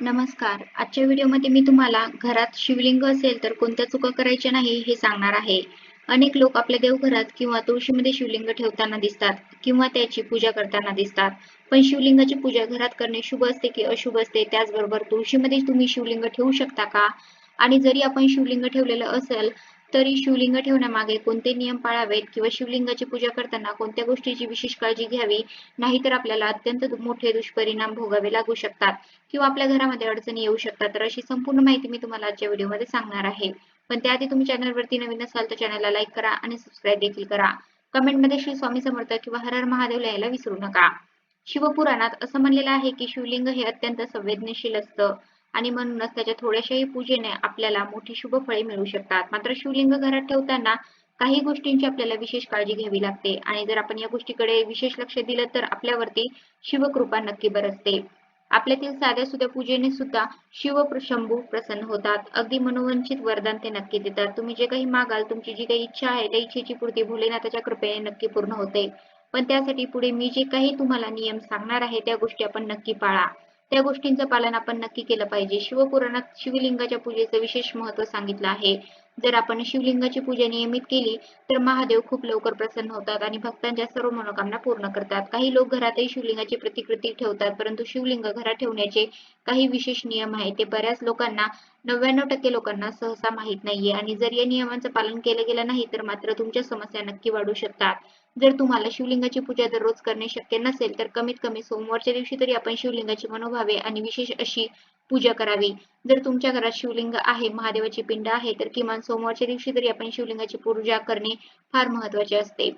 नमस्कार. आजच्या व्हिडिओमध्ये मी तुम्हाला घरात शिवलिंग असेल तर कोणत्या चुका करायच्या नाही हे सांगणार आहे. अनेक लोक आपल्या देवघरात किंवा तुळशीमध्ये शिवलिंग ठेवताना दिसतात किंवा त्याची पूजा करताना दिसतात. पण शिवलिंगाची पूजा घरात करणे शुभ असते की अशुभ असते? त्याचबरोबर तुळशीमध्ये तुम्ही शिवलिंग ठेवू शकता का? आणि जरी आपण शिवलिंग ठेवलेलं असेल तरी शिवलिंग ठेवण्यामागे कोणते नियम पाळावेत किंवा शिवलिंगाची पूजा करताना कोणत्या गोष्टीची विशेष काळजी घ्यावी, नाहीतर आपल्याला अत्यंत मोठे दुष्परिणाम भोगावे लागू शकतात किंवा आपल्या घरामध्ये अडचणी येऊ शकतात. तर अशी संपूर्ण माहिती मी तुम्हाला आजच्या व्हिडिओमध्ये सांगणार आहे. पण त्याआधी तुम्ही चॅनलवरती नवीन असाल तर चॅनलला लाईक करा आणि सबस्क्राईब देखील करा. कमेंटमध्ये श्री स्वामी समर्थ किंवा हर हर महादेव लिहायला विसरू नका. शिवपुराणात असं म्हणलेलं आहे की शिवलिंग हे अत्यंत संवेदनशील असतं आणि म्हणूनच त्याच्या थोड्याशाही पूजेने आपल्याला मोठी शुभ फळे मिळू शकतात. मात्र शिवलिंग घरात ठेवताना काही गोष्टींची आपल्याला विशेष काळजी घ्यावी लागते आणि जर आपण या गोष्टीकडे विशेष लक्ष दिलं तर आपल्यावरती शिवकृपा नक्की बरसते. आपल्यातील साध्या सुध्या पूजेने सुद्धा शंभू प्रसन्न होतात. अगदी मनोवांछित वरदान ते नक्की देतात. तुम्ही जे काही मागाल, तुमची जी काही इच्छा आहे त्या इच्छेची पूर्ती भोलेनाथाच्या कृपेने नक्की पूर्ण होते. पण त्यासाठी पुढे मी जे काही तुम्हाला नियम सांगणार आहे त्या गोष्टी आपण नक्की पाळा. त्या गोष्टींचं पालन आपण नक्की केलं पाहिजे. शिवपुराणात शिवलिंगाच्या पूजेचं विशेष महत्त्व सांगितलं आहे. जर आपण शिवलिंगाची पूजा नियमित केली तर महादेव खूप लवकर प्रसन्न होतात आणि भक्तांच्या सर्व मनोकामना पूर्ण करतात. काही लोक घरातही शिवलिंगाची प्रतिकृती ठेवतात, परंतु शिवलिंग घरात ठेवण्याचे काही विशेष नियम आहेत. ते बऱ्याच लोकांना 99% लोकांना सहसा माहीत नाहीये आणि जर या नियमांचं पालन केलं गेलं नाही तर मात्र तुमच्या समस्या नक्की वाढू शकतात. जर तुम्हाला शिवलिंगाची पूजा दररोज करणे शक्य नसेल तर कमीत कमी सोमवारच्या दिवशी तरी आपण शिवलिंगाची मनोभावे आणि विशेष अशी पूजा करावी. जर तुमच्या घरात शिवलिंग आहे, महादेवाची पिंड आहे, तर किमान सोमवारच्या दिवशी तरी आपण शिवलिंगाची पूजा करणे फार महत्त्वाचे असते.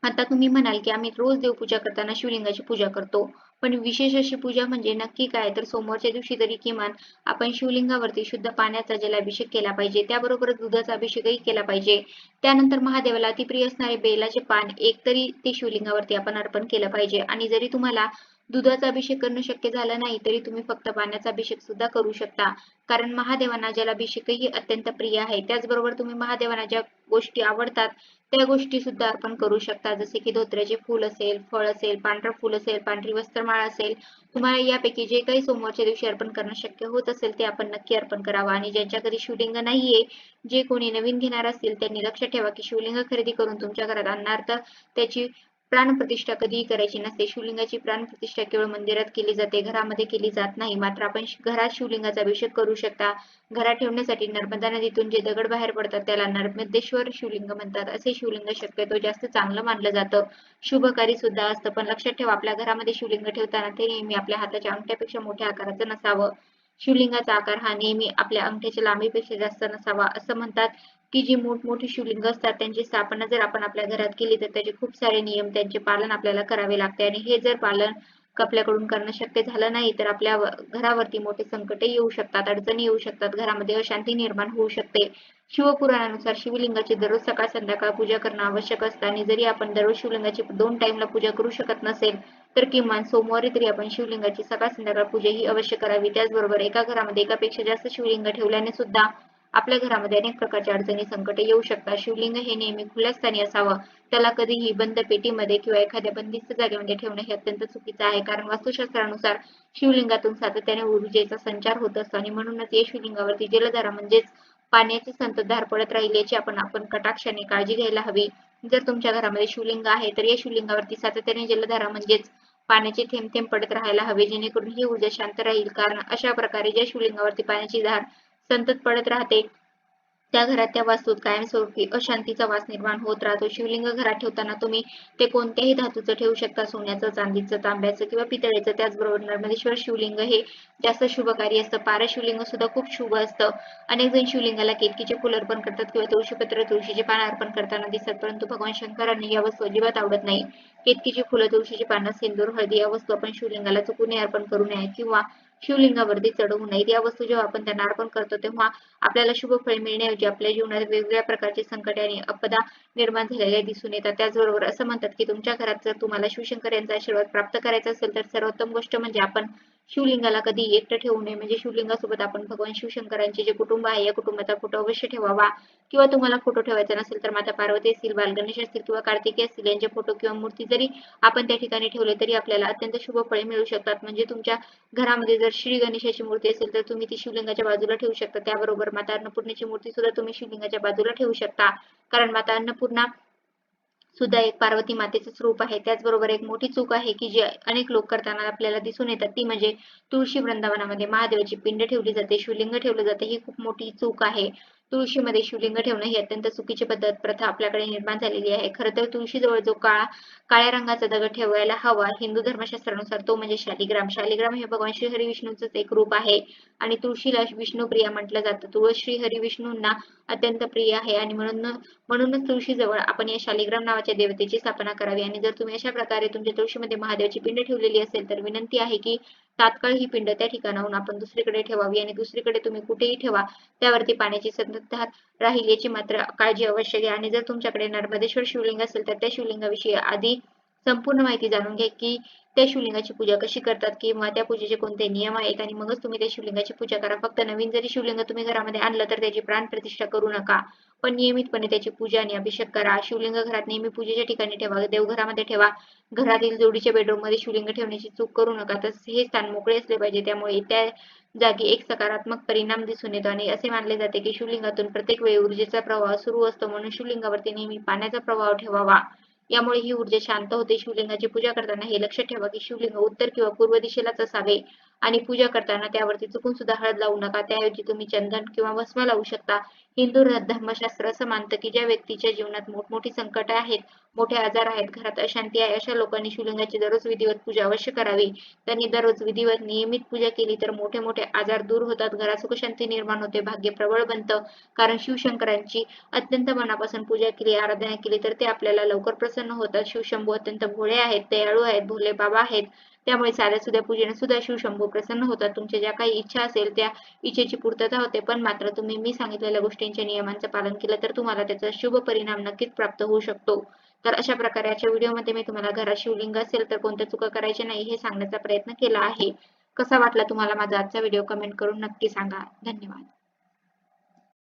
आता तुम्ही म्हणाल की आम्ही रोज देवपूजा करताना शिवलिंगाची पूजा करतो. पण विशेष अशी पूजा म्हणजे नक्की काय? तर सोमवारच्या दिवशी तरी किमान आपण शिवलिंगावरती शुद्ध पाण्याचा जलाभिषेक केला पाहिजे. त्याबरोबरच दुधाचा अभिषेकही केला पाहिजे. त्यानंतर महादेवाला अतिप्रिय असणारे बेलाचे पान एक तरी ते शिवलिंगावरती आपण अर्पण केलं पाहिजे आणि जरी तुम्हाला दुधाचा अभिषेक करणं शक्य झालं नाही तरी तुम्ही फक्त पाण्याचा अभिषेक सुद्धा करू शकता. कारण महादेवांना जलाभिषेकही अत्यंत प्रिय आहे. त्याचबरोबर तुम्ही महादेवांना ज्या गोष्टी आवडतात त्या गोष्टी सुद्धा अर्पण करू शकता. जसे की धोत्र्याचे फूल असेल, फळ असेल, पांढरं फूल असेल, पांढरी वस्त्रमाळ असेल. तुम्हाला यापैकी जे काही सोमवारच्या दिवशी अर्पण करणं शक्य होत असेल ते आपण नक्की अर्पण करावं आणि ज्यांच्या घरी शिवलिंग नाहीये, जे कोणी नवीन घेणार असतील त्यांनी लक्षात ठेवा की शिवलिंग खरेदी करून तुमच्या घरात आणणार तर त्याची प्राणप्रतिष्ठा कधीही करायची नसते. शिवलिंगाची प्राणप्रतिष्ठा केवळ मंदिरात केली जाते, घरामध्ये केली जात नाही. मात्र आपण घरात शिवलिंगाचा अभिषेक करू शकता. घरात ठेवण्यासाठी नर्मदा नदीतून जे दगड बाहेर पडतात त्याला नर्मदेश्वर शिवलिंग म्हणतात. असे शिवलिंग शक्यतो जास्त चांगलं मानलं जातं. शुभकारी सुद्धा असतं. पण लक्षात ठेवा आपल्या घरामध्ये शिवलिंग ठेवताना ते नेहमी आपल्या हाताच्या अंगठ्यापेक्षा मोठ्या आकाराचं नसावं. शिवलिंगाचा आकार हा नेहमी आपल्या अंगठ्याच्या लांबीपेक्षा जास्त नसावा. असं म्हणतात की जी मोठमोठी शिवलिंग असतात त्यांची स्थापना जर आपण आपल्या घरात केली तर त्याचे खूप सारे नियम त्यांचे पालन आपल्याला करावे लागते आणि हे जर पालन आपल्याकडून करणं शक्य झालं नाही तर आपल्या घरावरती मोठे संकट येऊ शकतात, अडचणी येऊ शकतात, घरामध्ये अशांती निर्माण होऊ शकते. शिवपुराणानुसार शिवलिंगाची दररोज सकाळ संध्याकाळ पूजा करणं आवश्यक असतं आणि जरी आपण दररोज शिवलिंगाची 2 टाइमला पूजा करू शकत नसेल तर किमान सोमवारी तरी आपण शिवलिंगाची सकाळ संध्याकाळ पूजा ही अवश्य करावी. त्याचबरोबर एका घरामध्ये एकापेक्षा जास्त शिवलिंग ठेवल्याने सुद्धा आपल्या घरामध्ये अनेक प्रकारच्या अडचणी संकट येऊ शकतात. शिवलिंग हे नेहमी खुल्या स्थानी असावं. त्याला कधीही बंद पेटीमध्ये किंवा एखाद्या बंदिस्त जागेमध्ये ठेवणे हे अत्यंत चुकीचं आहे. कारण वास्तुशास्त्रानुसार शिवलिंगातून सातत्याने ऊर्जेचा संचार होत असतो आणि म्हणूनच या शिवलिंगावरती जलधारा म्हणजेच पाण्याची संततधार पडत राहील याची आपण कटाक्षाने काळजी घ्यायला हवी. जर तुमच्या घरामध्ये शिवलिंग आहे तर या शिवलिंगावरती सातत्याने जलधारा म्हणजेच पाण्याचे थेंब थेंब पडत राहायला हवे जेणेकरून ही ऊर्जा शांत राहील. कारण अशा प्रकारे ज्या शिवलिंगावरती पाण्याची धार संतत पडत राहते त्या घरात त्या वास्तूत कायमस्वरूपी अशांतीचा वास निर्माण होत राहतो. शिवलिंग घरात ठेवताना तुम्ही ते कोणत्याही धातूचं ठेवू शकता. सोन्याचं, चांदीचं, तांब्याचं किंवा पितळेचं. त्याचबरोबर नर्मदेश्वर शिवलिंग हे जास्त शुभकारी असतं. पारा शिवलिंग सुद्धा खूप शुभ असतं. अनेक जण शिवलिंगाला केतकीचे फूल अर्पण करतात किंवा तुळशीपत्र, तुळशीचे पान अर्पण करताना दिसतात, परंतु भगवान शंकरांना या वस्तू अजिबात आवडत नाही. केतकीची फुलं, तुळशीची पानं, सिंदूर, हळदी या वस्तू आपण शिवलिंगाला चुकूनही अर्पण करू नये किंवा शिवलिंगावरती चढवू नयेत. या वस्तू जेव्हा आपण त्यांना अर्पण करतो तेव्हा आपल्याला शुभ फळे मिळण्याऐवजी आपल्या जीवनात वेगवेगळ्या प्रकारचे संकटे आणि आपदा निर्माण झालेल्या दिसून येतात. त्याचबरोबर असं म्हणतात की तुमच्या घरात जर तुम्हाला शिवशंकर यांचा आशीर्वाद प्राप्त करायचा असेल तर सर्वोत्तम गोष्ट म्हणजे आपण शिवलिंगाला कधी एकटं ठेवू नये, म्हणजे शिवलिंगासोबत आपण भगवान शिवशंकरांचे जे कुटुंब आहे या कुटुंबाचा फोटो अवश्य ठेवावा. किंवा तुम्हाला फोटो ठेवायचा नसेल तर माता पार्वती असतील, बालगणेश असतील किंवा कार्तिकेय असतील यांचे फोटो किंवा मूर्ती जरी आपण त्या ठिकाणी ठेवले तरी आपल्याला अत्यंत शुभ फळे मिळू शकतात. म्हणजे तुमच्या घरामध्ये जर श्री गणेशाची मूर्ती असेल तर तुम्ही ती शिवलिंगाच्या बाजूला ठेवू शकता. त्याबरोबर माता अन्नपूर्णेची मूर्ती सुद्धा तुम्ही शिवलिंगाच्या बाजूला ठेवू शकता. कारण माता अन्नपूर्णा सुद्धा एक पार्वती मातेचे स्वरूप आहे. त्याचबरोबर एक मोठी चूक आहे की जी अनेक लोक करताना आपल्याला दिसून येतात ती म्हणजे तुळशी वृंदावनामध्ये महादेवाची पिंड ठेवली जाते, शिवलिंग ठेवलं जाते. ही खूप मोठी चूक आहे. तुळशीमध्ये शिवलिंग ठेवणं ही अत्यंत चुकीची पद्धत प्रथा आपल्याकडे निर्माण झालेली आहे. खरं तर तुळशीजवळ जो काळ्या रंगाचा दगड ठेवायला हवा हिंदू धर्मशास्त्रानुसार तो म्हणजे शालिग्राम. शालिग्राम हे भगवान श्री हरिविष्णूंच एक रूप आहे आणि तुळशीला विष्णुप्रिया म्हटलं जातं. तुळस श्री हरिविष्णूंना अत्यंत प्रिय आहे आणि म्हणूनच तुळशीजवळ आपण या शालिग्राम नावाच्या देवतेची स्थापना करावी. आणि जर तुम्ही अशा प्रकारे तुमच्या तुळशीमध्ये महादेवाची पिंड ठेवलेली असेल तर विनंती आहे की तात्काळ ही पिंड त्या ठिकाणाहून आपण दुसरीकडे ठेवावी आणि दुसरीकडे तुम्ही कुठेही ठेवा त्यावरती पाण्याची संततधार राहील याची मात्र काळजी अवश्य घ्या. आणि जर तुमच्याकडे नर्मदेश्वर शिवलिंग असेल तर त्या शिवलिंगाविषयी आधी संपूर्ण माहिती जाणून घ्या की त्या शिवलिंगाची पूजा कशी करतात किंवा त्या पूजेचे कोणते नियम आहेत आणि मगच तुम्ही त्या शिवलिंगाची पूजा करा. फक्त नवीन जरी शिवलिंग तुम्ही घरामध्ये आणलं तर त्याची प्राणप्रतिष्ठा करू नका, पण नियमितपणे त्याची पूजा आणि अभिषेक करा. शिवलिंग घरात नेहमी पूजेच्या ठिकाणी ठेवा, देवघरामध्ये ठेवा. घरातील जोडीच्या बेडरूम मध्ये शिवलिंग ठेवण्याची चूक करू नका. तसेच हे स्थान मोकळे असले पाहिजे, त्यामुळे त्या जागी एक सकारात्मक परिणाम दिसून येतो. आणि असे मानले जाते की शिवलिंगातून प्रत्येक वेळी ऊर्जेचा प्रवाह सुरू असतो, म्हणून शिवलिंगावरती नेहमी पाण्याचा प्रवाह ठेवावा. यामुळे ही ऊर्जा शांत होते. शिवलिंगाची पूजा करताना हे लक्षात ठेवा की शिवलिंग उत्तर किंवा पूर्व दिशेलाच असावे आणि पूजा करताना त्यावरती चुकून सुद्धा हळद लावू नका. त्याऐवजी तुम्ही चंदन किंवा भस्म लावू शकता. हिंदू धर्मशास्त्र असं मानतं की ज्या व्यक्तीच्या जीवनात मोठमोठी संकट आहेत, मोठे आजार आहेत, घरात अशांती आहे, अशा लोकांनी शिवलिंगाची दररोज विधिवत पूजा अवश्य करावी. त्यांनी दररोज विधिवत नियमित पूजा केली तर मोठे मोठे आजार दूर होतात, घरात सुखशांती निर्माण होते, भाग्य प्रबळ बनतं. कारण शिवशंकरांची अत्यंत मनापासून पूजा केली, आराधना केली तर ते आपल्याला लवकर प्रसन्न होतात. शिवशंभू अत्यंत भोळे आहेत, दयाळू आहेत, भोले बाबा आहेत. त्यामुळे साध्या सुध्या पूजेने सुद्धा शिवशंभू प्रसन्न होतात. तुमच्या ज्या काही इच्छा असेल त्या इच्छेची पूर्तता होते. पण मात्र तुम्ही मी सांगितलेल्या गोष्टींच्या नियमांचं पालन केलं तर तुम्हाला त्याचा शुभ परिणाम नक्कीच प्राप्त होऊ शकतो. तर अशा प्रकारे आजच्या व्हिडिओमध्ये मी तुम्हाला घरात शिवलिंग असेल तर कोणत्या चुका करायच्या नाही हे सांगण्याचा प्रयत्न केला आहे. कसा वाटला तुम्हाला माझा आजचा व्हिडिओ कमेंट करून नक्की सांगा. धन्यवाद.